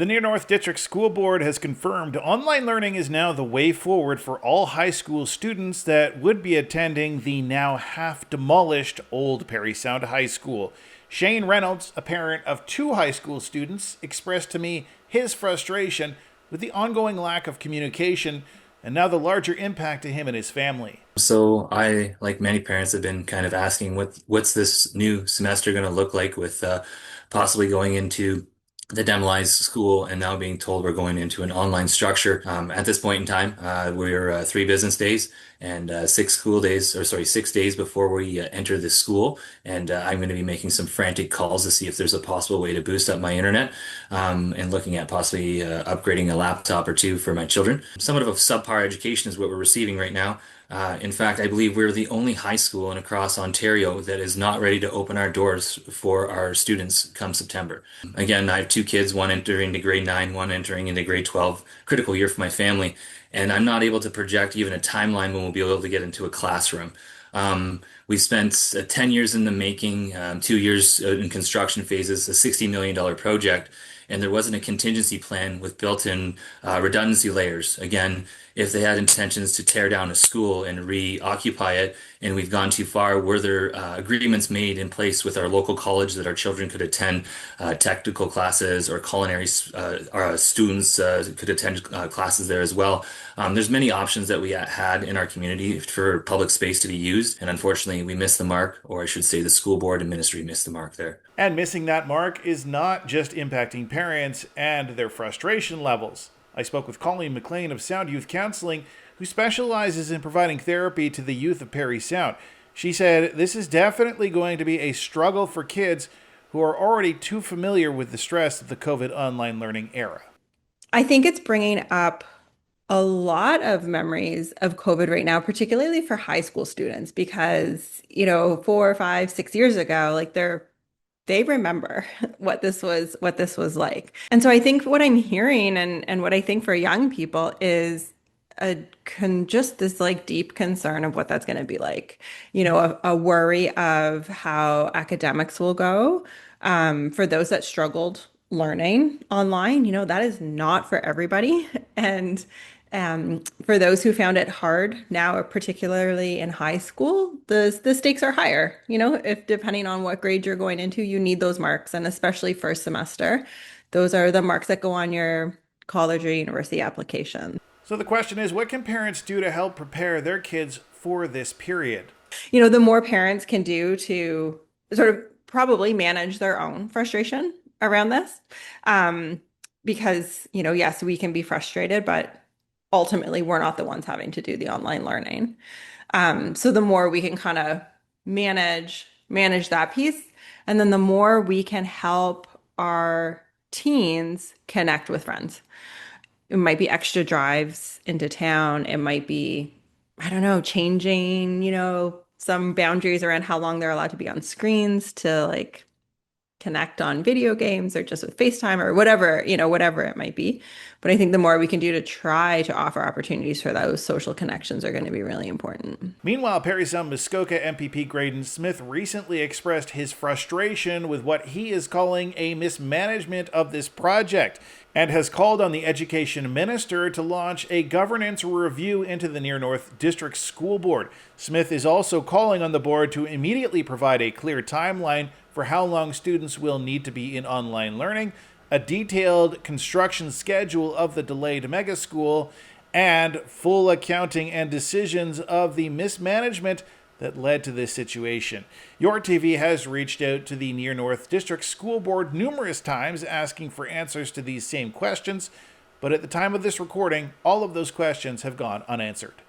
The Near North District School Board has confirmed online learning is now the way forward for all high school students that would be attending the now half-demolished old Parry Sound High School. Shane Reynolds, a parent of two high school students, expressed to me his frustration with the ongoing lack of communication and now the larger impact to him and his family. So I, like many parents, have been kind of asking what's this new semester going to look like with possibly going into the demolished school and now being told we're going into an online structure. At this point in time, we're 3 business days and 6 school days, or sorry, 6 days before we enter the school. And I'm going to be making some frantic calls to see if there's a possible way to boost up my internet and looking at possibly upgrading a laptop or two for my children. Somewhat of a subpar education is what we're receiving right now. In fact, I believe we're the only high school in across Ontario that is not ready to open our doors for our students come September. Again, I have two kids, one entering into grade 9, one entering into grade 12, critical year for my family, and I'm not able to project even a timeline when we'll be able to get into a classroom. We spent 10 years in the making, 2 years in construction phases, a $60 million project, and there wasn't a contingency plan with built-in redundancy layers. Again, if they had intentions to tear down a school and reoccupy it, and we've gone too far, were there agreements made in place with our local college that our children could attend technical classes or culinary students could attend classes there as well? There's many options that we had in our community for public space to be used, and unfortunately, we missed the mark, or I should say, the school board and ministry missed the mark there. And missing that mark is not just impacting parents and their frustration levels. I spoke with Colleen McLean of Sound Youth Counseling, who specializes in providing therapy to the youth of Parry Sound. She said this is definitely going to be a struggle for kids who are already too familiar with the stress of the COVID online learning era. I think it's bringing up a lot of memories of COVID right now, particularly for high school students, because, 4, 5, 6 years ago, like they remember what this was like. And so I think what I'm hearing and what I think for young people is just this like deep concern of what that's going to be like. A worry of how academics will go. For those that struggled learning online, that is not for everybody. And for those who found it hard now, particularly in high school, the stakes are higher. If depending on what grade you're going into, you need those marks, and especially first semester, those are the marks that go on your college or university application. So the question is, what can parents do to help prepare their kids for this period? The more parents can do to sort of probably manage their own frustration around this, because yes, we can be frustrated, but ultimately we're not the ones having to do the online learning. So the more we can kind of manage that piece, and then the more we can help our teens connect with friends. It might be extra drives into town. It might be, I don't know, changing, some boundaries around how long they're allowed to be on screens to like connect on video games or just with FaceTime or whatever it might be. But I think the more we can do to try to offer opportunities for those social connections are going to be really important. Meanwhile, Parry Sound-Muskoka MPP Graydon Smith recently expressed his frustration with what he is calling a mismanagement of this project and has called on the education minister to launch a governance review into the Near North District School Board. Smith is also calling on the board to immediately provide a clear timeline for how long students will need to be in online learning, a detailed construction schedule of the delayed mega school, and full accounting and decisions of the mismanagement that led to this situation. Your TV has reached out to the Near North District School Board numerous times asking for answers to these same questions, but at the time of this recording, all of those questions have gone unanswered.